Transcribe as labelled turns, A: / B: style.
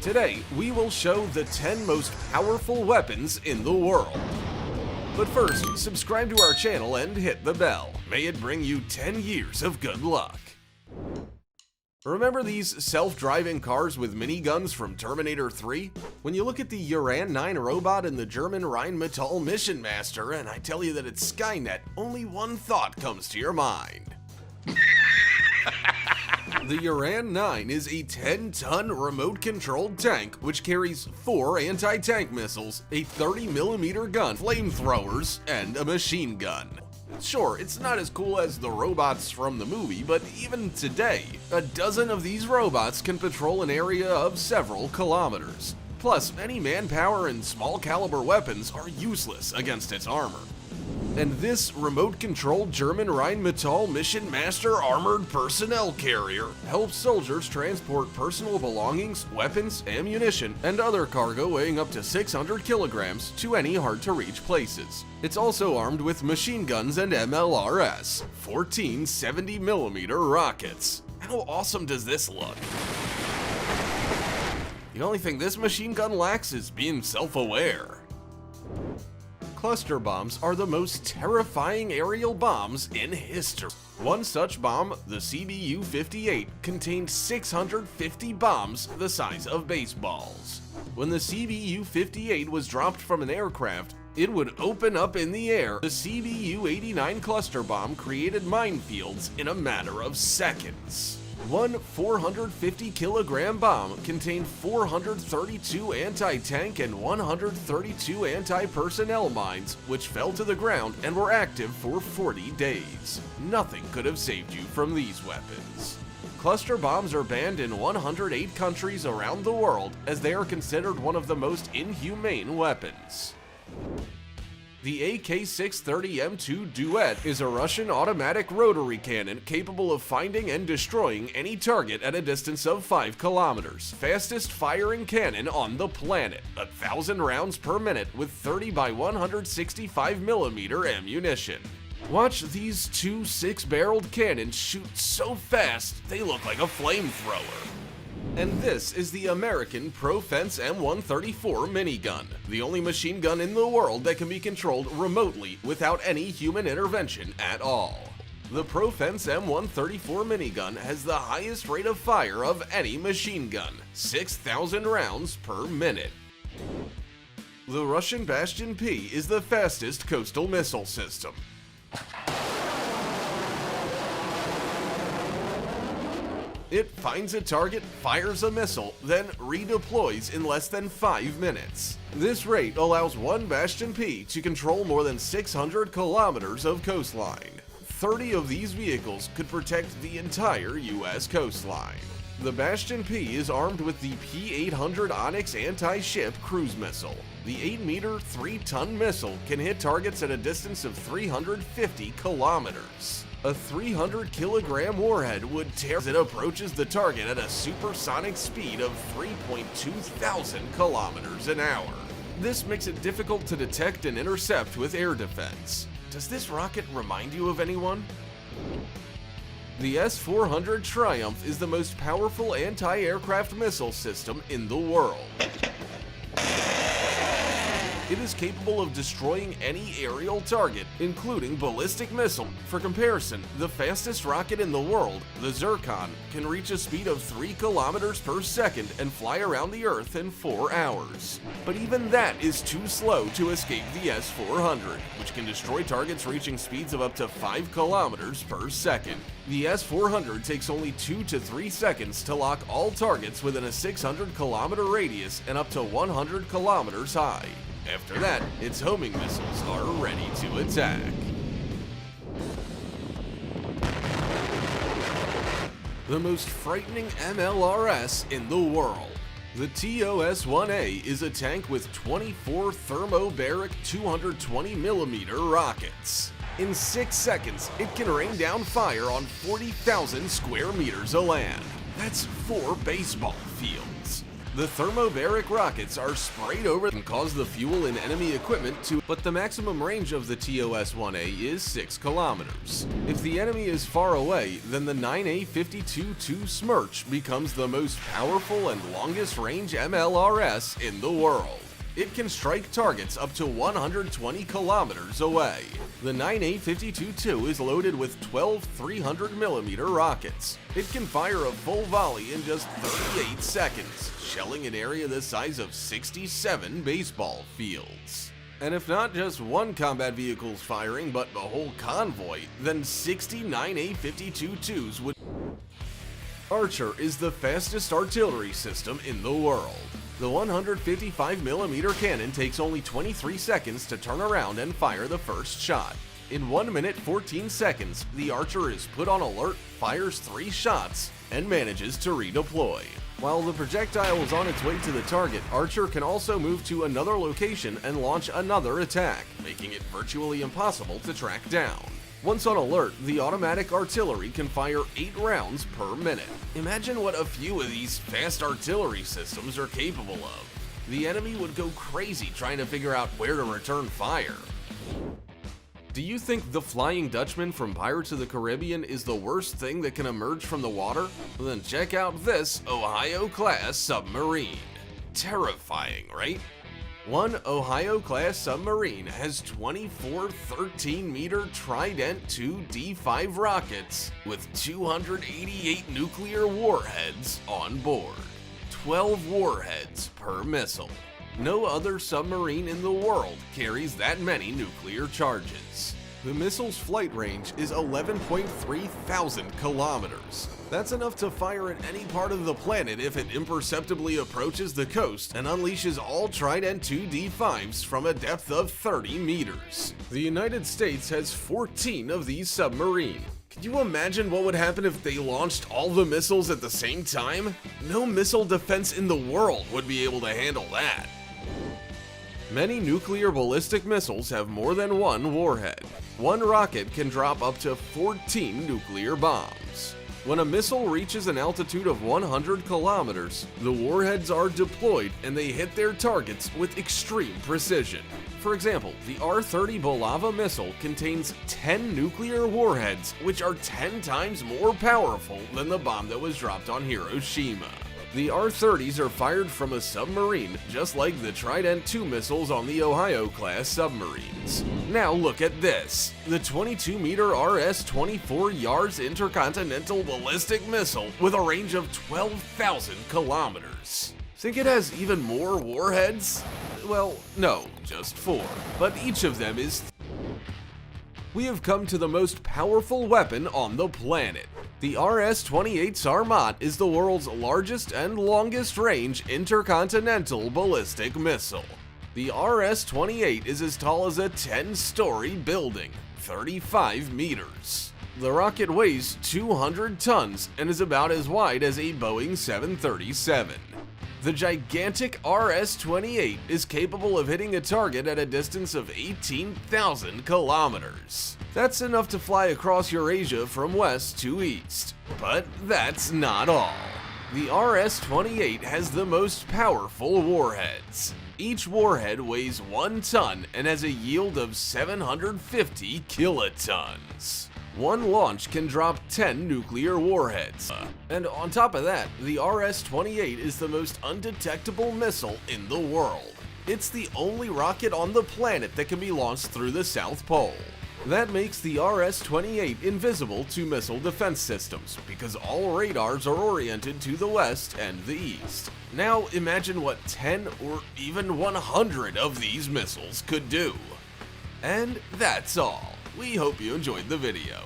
A: Today, we will show the 10 most powerful weapons in the world. But first, subscribe to our channel and hit the bell. May it bring you 10 years of good luck. Remember these self-driving cars with miniguns from Terminator 3? When you look at the Uran 9 robot and the German Rheinmetall Mission Master and I tell you that it's Skynet, only one thought comes to your mind. The Uran 9 is a 10-ton remote-controlled tank which carries 4 anti-tank missiles, a 30mm gun, flamethrowers, and a machine gun. Sure, it's not as cool as the robots from the movie, but even today, a dozen of these robots can patrol an area of several kilometers. Plus, any manpower and small-caliber weapons are useless against its armor. And this remote-controlled German Rheinmetall Mission Master armored personnel carrier helps soldiers transport personal belongings, weapons, ammunition, and other cargo weighing up to 600 kilograms to any hard-to-reach places. It's also armed with machine guns and MLRS, 14 70mm rockets. How awesome does this look? The only thing this machine gun lacks is being self-aware. Cluster bombs are the most terrifying aerial bombs in history. One such bomb, the CBU-58, contained 650 bombs the size of baseballs. When the CBU-58 was dropped from an aircraft, it would open up in the air. The CBU-89 cluster bomb created minefields in a matter of seconds. One 450-kilogram bomb contained 432 anti-tank and 132 anti-personnel mines, which fell to the ground and were active for 40 days. Nothing could have saved you from these weapons. Cluster bombs are banned in 108 countries around the world as they are considered one of the most inhumane weapons. The AK-630M2 Duet is a Russian automatic rotary cannon capable of finding and destroying any target at a distance of 5 kilometers. Fastest firing cannon on the planet, 1,000 rounds per minute with 30 by 165mm ammunition. Watch these two 6-barreled cannons shoot so fast they look like a flamethrower. And this is the American Pro-Fence M134 minigun, the only machine gun in the world that can be controlled remotely without any human intervention at all. The Pro-Fence M134 minigun has the highest rate of fire of any machine gun, 6,000 rounds per minute. The Russian Bastion P is the fastest coastal missile system. It finds a target, fires a missile, then redeploys in less than 5 minutes. This rate allows one Bastion P to control more than 600 kilometers of coastline. 30 of these vehicles could protect the entire US coastline. The Bastion P is armed with the P-800 Onyx anti-ship cruise missile. The 8-meter, 3-ton missile can hit targets at a distance of 350 kilometers. A 300-kilogram warhead would tear as it approaches the target at a supersonic speed of 3,200 kilometers an hour. This makes it difficult to detect and intercept with air defense. Does this rocket remind you of anyone? The S-400 Triumph is the most powerful anti-aircraft missile system in the world. It is capable of destroying any aerial target, including ballistic missile. For comparison, the fastest rocket in the world, the Zircon, can reach a speed of 3 kilometers per second and fly around the Earth in 4 hours. But even that is too slow to escape the S-400, which can destroy targets reaching speeds of up to 5 kilometers per second. The S-400 takes only 2 to 3 seconds to lock all targets within a 600-kilometer radius and up to 100 kilometers high. After that, its homing missiles are ready to attack. The most frightening MLRS in the world. The TOS-1A is a tank with 24 thermobaric 220mm rockets. In 6 seconds, it can rain down fire on 40,000 square meters of land. That's 4 baseball fields. The thermobaric rockets are sprayed over and cause the fuel in enemy equipment to, but the maximum range of the TOS-1A is 6 kilometers. If the enemy is far away, then the 9A52-2 Smirch becomes the most powerful and longest range MLRS in the world. It can strike targets up to 120 kilometers away. The 9A52-2 is loaded with 12 300mm rockets. It can fire a full volley in just 38 seconds, shelling an area the size of 67 baseball fields. And if not just one combat vehicle's firing, but the whole convoy, then 60 9A52-2s would. Archer is the fastest artillery system in the world. The 155mm cannon takes only 23 seconds to turn around and fire the first shot. In 1 minute 14 seconds, the Archer is put on alert, fires 3 shots, and manages to redeploy. While the projectile is on its way to the target, Archer can also move to another location and launch another attack, making it virtually impossible to track down. Once on alert, the automatic artillery can fire 8 rounds per minute. Imagine what a few of these fast artillery systems are capable of. The enemy would go crazy trying to figure out where to return fire. Do you think the Flying Dutchman from Pirates of the Caribbean is the worst thing that can emerge from the water? Well, then check out this Ohio-class submarine. Terrifying, right? One Ohio-class submarine has 24 13-meter Trident II D5 rockets with 288 nuclear warheads on board. 12 warheads per missile. No other submarine in the world carries that many nuclear charges. The missile's flight range is 11.3 thousand kilometers. That's enough to fire at any part of the planet if it imperceptibly approaches the coast and unleashes all Trident II D5s from a depth of 30 meters. The United States has 14 of these submarines. Can you imagine what would happen if they launched all the missiles at the same time? No missile defense in the world would be able to handle that. Many nuclear ballistic missiles have more than one warhead. One rocket can drop up to 14 nuclear bombs. When a missile reaches an altitude of 100 kilometers, the warheads are deployed and they hit their targets with extreme precision. For example, the R-30 Bulava missile contains 10 nuclear warheads, which are 10 times more powerful than the bomb that was dropped on Hiroshima. The R-30s are fired from a submarine, just like the Trident II missiles on the Ohio-class submarines. Now look at this. The 22-meter RS-24 Yars intercontinental ballistic missile with a range of 12,000 kilometers. Think it has even more warheads? Well, no, just 4. But each of them is. We have come to the most powerful weapon on the planet. The RS-28 Sarmat is the world's largest and longest range intercontinental ballistic missile. The RS-28 is as tall as a 10-story building, 35 meters. The rocket weighs 200 tons and is about as wide as a Boeing 737. The gigantic RS-28 is capable of hitting a target at a distance of 18,000 kilometers. That's enough to fly across Eurasia from west to east. But that's not all. The RS-28 has the most powerful warheads. Each warhead weighs 1 ton and has a yield of 750 kilotons. One launch can drop 10 nuclear warheads. And on top of that, the RS-28 is the most undetectable missile in the world. It's the only rocket on the planet that can be launched through the South Pole. That makes the RS-28 invisible to missile defense systems, because all radars are oriented to the west and the east. Now imagine what 10 or even 100 of these missiles could do. And that's all. We hope you enjoyed the video.